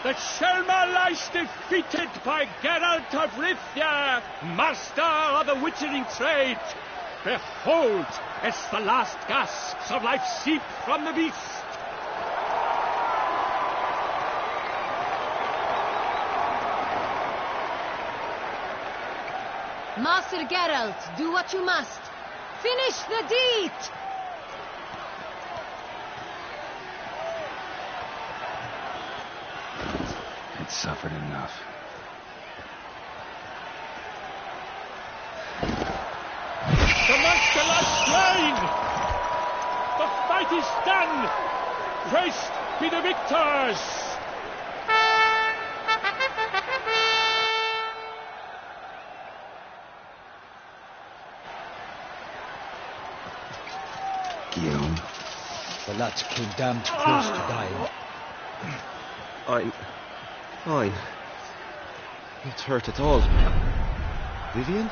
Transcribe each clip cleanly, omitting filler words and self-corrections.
The Shelma lies defeated by Geralt of Rivia, master of the witchering trade. Behold, as the last gasps of life seep from the beast. Master Geralt, do what you must. Finish the deed! It suffered enough. The monster lies slain! The fight is done! Praised be the victors! Guillaume. The lat's came damned close to dying. I'm fine. Not hurt at all. Vivian?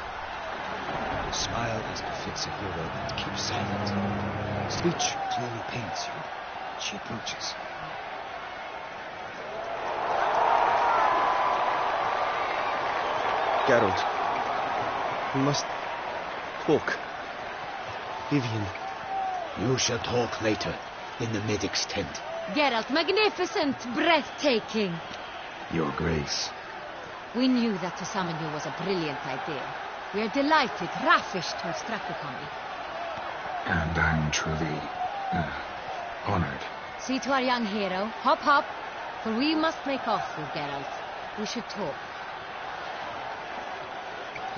The smile as befits a hero and keep silent. Speech clearly pains you. She approaches. Geralt. We must talk. Vivian. You shall talk later, in the medic's tent. Geralt, magnificent, breathtaking. Your Grace. We knew that to summon you was a brilliant idea. We are delighted, ravished to have struck upon you. And I'm truly honored. See to our young hero. Hop, hop. For we must make off with Geralt. We should talk.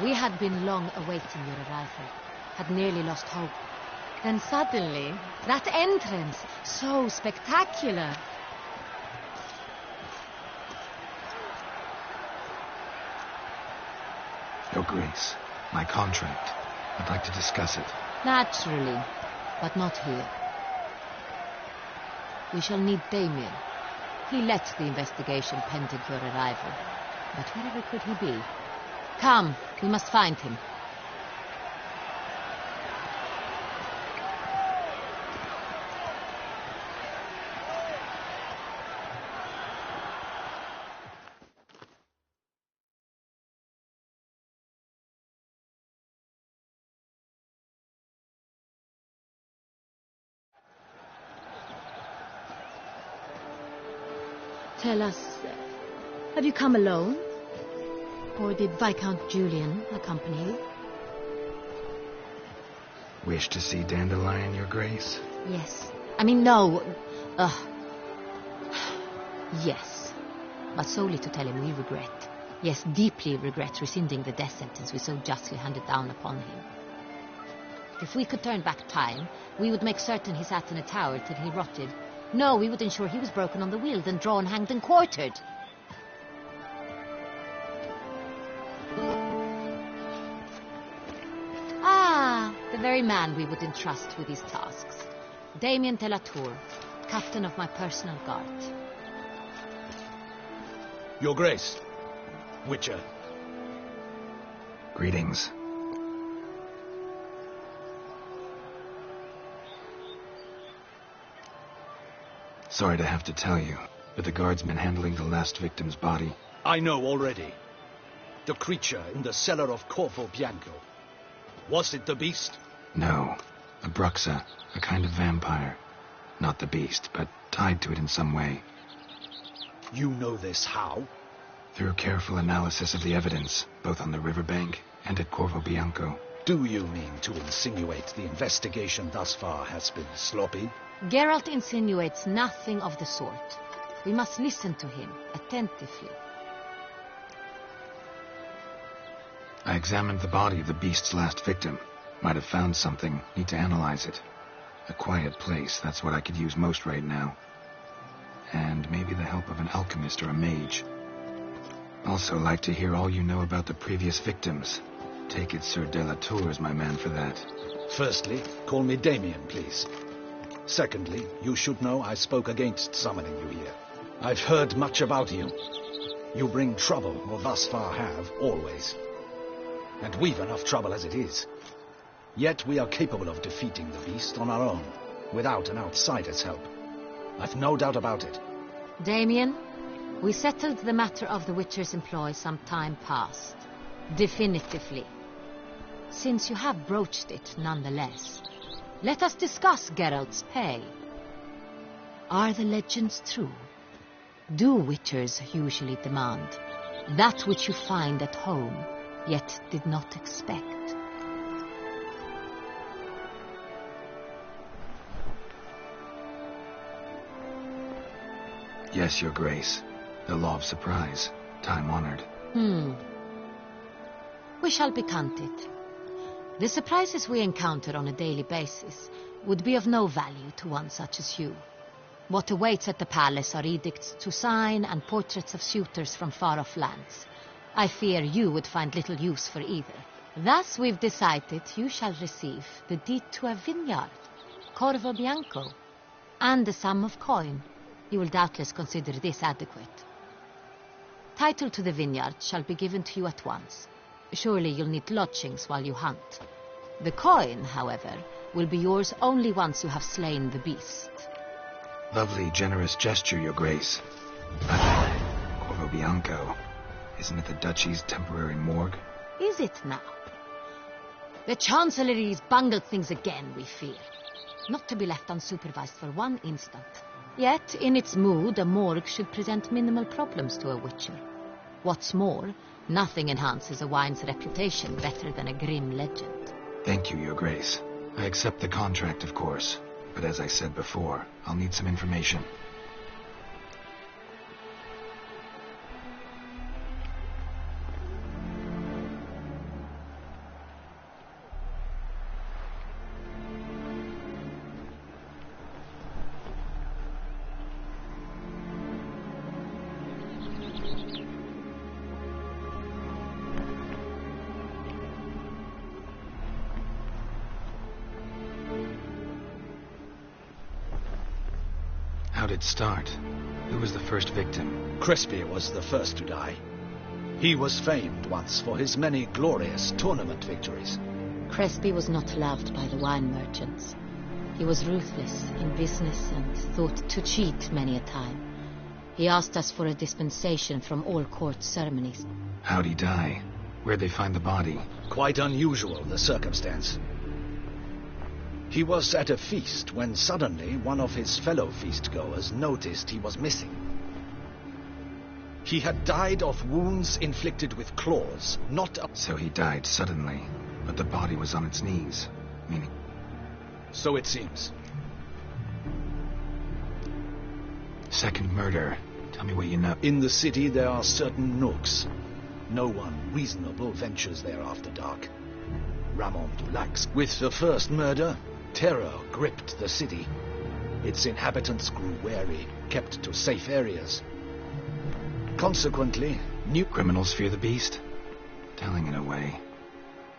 We had been long awaiting your arrival. Had nearly lost hope. Then suddenly, that entrance, so spectacular. Your Grace, my contract. I'd like to discuss it. Naturally, but not here. We shall need Damien. He led the investigation pending your arrival. But wherever could he be? Come, we must find him. Tell us, have you come alone? Or did Viscount Julian accompany you? Wish to see Dandelion, Your Grace? Yes. I mean, no. Yes. But solely to tell him we regret. Yes, deeply regret rescinding the death sentence we so justly handed down upon him. If we could turn back time, we would make certain he sat in a tower till he rotted. No, we would ensure he was broken on the wheel, then drawn, hanged, and quartered. Ah, the very man we would entrust with these tasks. Damien de la Tour, captain of my personal guard. Your Grace, Witcher. Greetings. Sorry to have to tell you, but the guardsman handling the last victim's body... I know already. The creature in the cellar of Corvo Bianco. Was it the beast? No. A Bruxa, a kind of vampire. Not the beast, but tied to it in some way. You know this how? Through careful analysis of the evidence, both on the riverbank and at Corvo Bianco. Do you mean to insinuate the investigation thus far has been sloppy? Geralt insinuates nothing of the sort. We must listen to him attentively. I examined the body of the beast's last victim. Might have found something. Need to analyze it. A quiet place, that's what I could use most right now. And maybe the help of an alchemist or a mage. Also like to hear all you know about the previous victims. Take it Sir de la Tour is my man for that. Firstly, call me Damien, please. Secondly, you should know I spoke against summoning you here. I've heard much about you. You bring trouble, or thus far have, always. And we've enough trouble as it is. Yet we are capable of defeating the beast on our own, without an outsider's help. I've no doubt about it. Damien, We settled the matter of the Witcher's employ some time past. Definitively. Since you have broached it nonetheless, let us discuss Geralt's pay. Are the legends true? Do Witchers usually demand that which you find at home, yet did not expect? Yes, Your Grace. The law of surprise. Time-honored. We shall be candid. The surprises we encounter on a daily basis would be of no value to one such as you. What awaits at the palace are edicts to sign and portraits of suitors from far-off lands. I fear you would find little use for either. Thus we've decided you shall receive the deed to a vineyard, Corvo Bianco, and a sum of coin. You will doubtless consider this adequate. Title to the vineyard shall be given to you at once. Surely you'll need lodgings while you hunt. The coin, however, will be yours only once you have slain the beast. Lovely, generous gesture, Your Grace. Corvo Bianco. Isn't it the Duchy's temporary morgue? Is it now? The Chancellery's bungled things again, we fear. Not to be left unsupervised for one instant. Yet, in its mood, a morgue should present minimal problems to a Witcher. What's more, nothing enhances a wine's reputation better than a grim legend. Thank you, Your Grace. I accept the contract, of course. But as I said before, I'll need some information. How did it start? Who was the first victim? Crespi was the first to die. He was famed once for his many glorious tournament victories. Crespi was not loved by the wine merchants. He was ruthless in business and thought to cheat many a time. He asked us for a dispensation from all court ceremonies. How'd he die? Where'd they find the body? Quite unusual, the circumstance. He was at a feast when suddenly one of his fellow feast-goers noticed he was missing. He had died of wounds inflicted with claws, not... So he died suddenly, but the body was on its knees, meaning... So it seems. Second murder. Tell me what you know. In the city there are certain nooks. No one reasonable ventures there after dark. Ramon Dulac's. With the first murder, terror gripped the city. Its inhabitants grew wary, kept to safe areas. Consequently, new criminals fear the beast? Telling in a way.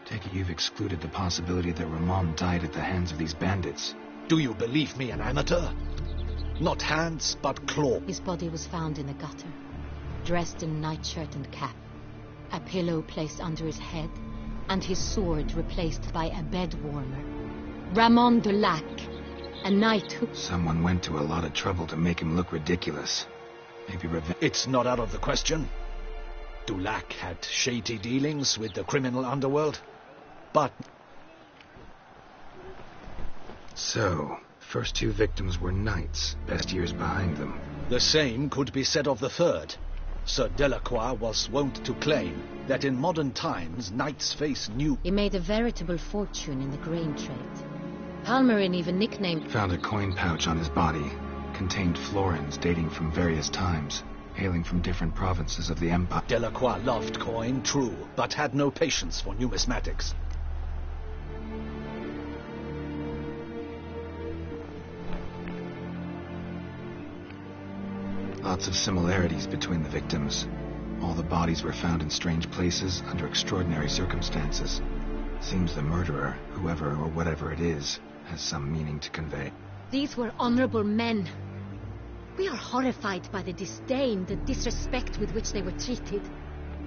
Take it you've excluded the possibility that Ramon died at the hands of these bandits. Do you believe me an amateur? Not hands, but claw. His body was found in a gutter, dressed in nightshirt and cap, a pillow placed under his head, and his sword replaced by a bed warmer. Ramon Dulac, a knight who... Someone went to a lot of trouble to make him look ridiculous. Maybe revenge... It's not out of the question. Dulac had shady dealings with the criminal underworld, but... So, first two victims were knights, best years behind them. The same could be said of the third. Sir Delacroix was wont to claim that in modern times knights face new... He made a veritable fortune in the grain trade. Palmerin even nicknamed... Found a coin pouch on his body. Contained florins dating from various times, hailing from different provinces of the Empire. Delacroix loved coin, true, but had no patience for numismatics. Lots of similarities between the victims. All the bodies were found in strange places under extraordinary circumstances. Seems the murderer, whoever or whatever it is, has some meaning to convey. These were honorable men. We are horrified by the disdain, the disrespect with which they were treated.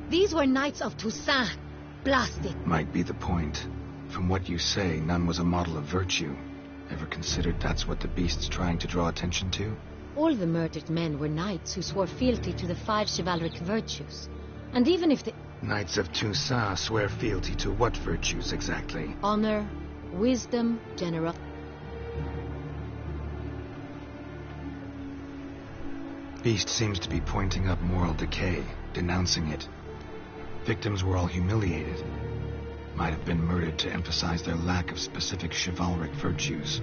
These were knights of Toussaint. Blasted. Might be the point. From what you say, none was a model of virtue. Ever considered that's what the beast's trying to draw attention to? All the murdered men were knights who swore fealty to the 5 chivalric virtues. And even if the... Knights of Toussaint swear fealty to what virtues exactly? honor, wisdom, generosity... Beast seems to be pointing up moral decay, denouncing it. Victims were all humiliated. Might have been murdered to emphasize their lack of specific chivalric virtues.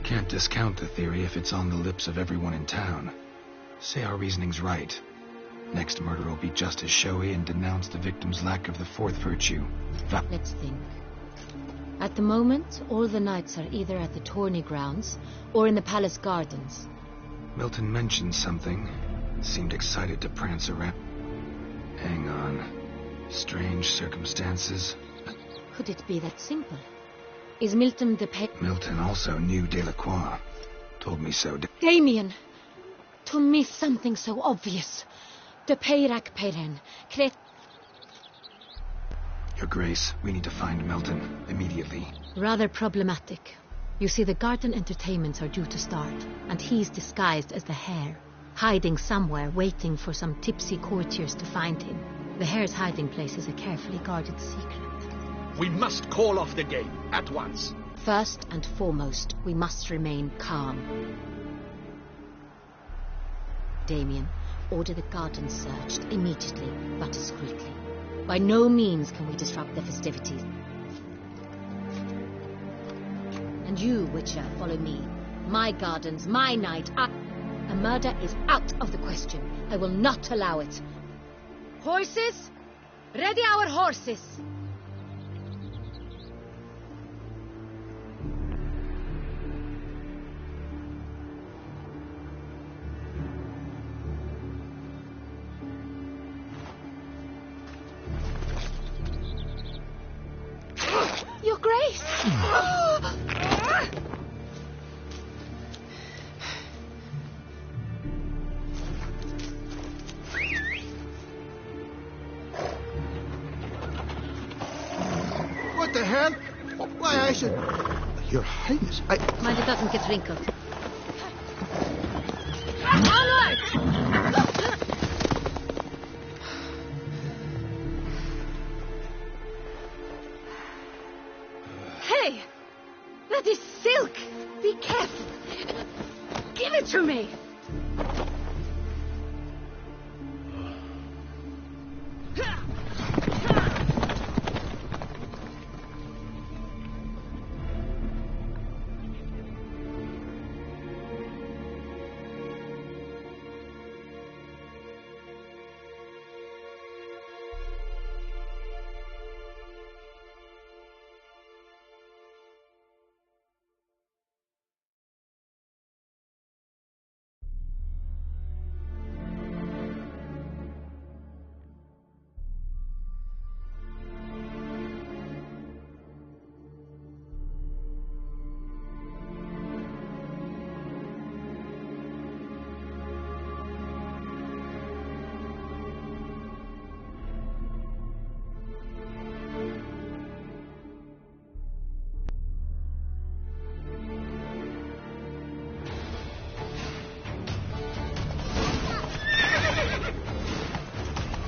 Can't discount the theory if it's on the lips of everyone in town. Say our reasoning's right. Next murder will be just as showy and denounce the victim's lack of the 4th virtue. Let's think. At the moment, all the knights are either at the tourney grounds or in the palace gardens. Milton mentioned something. Seemed excited to prance around. Hang on. Strange circumstances. Could it be that simple? Is Milton the Milton also knew Delacroix. Told me so. Damien! To miss something so obvious. De Peyrac Peyren. Your Grace, we need to find Milton immediately. Rather problematic. You see, the garden entertainments are due to start, and he's disguised as the hare, hiding somewhere, waiting for some tipsy courtiers to find him. The hare's hiding place is a carefully guarded secret. We must call off the game, at once. First and foremost, we must remain calm. Damien, order the gardens searched immediately, but discreetly. By no means can we disrupt the festivities. And you, Witcher, follow me. My gardens, my night. A murder is out of the question. I will not allow it. Horses? Ready our horses! Your Grace! What the hell? Why, I should... Your Highness, Mind it doesn't get wrinkled. Onward! Hey! That is silk! Be careful! Give it to me!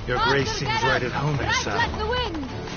Your Grace seems right at home Right inside. like the wind!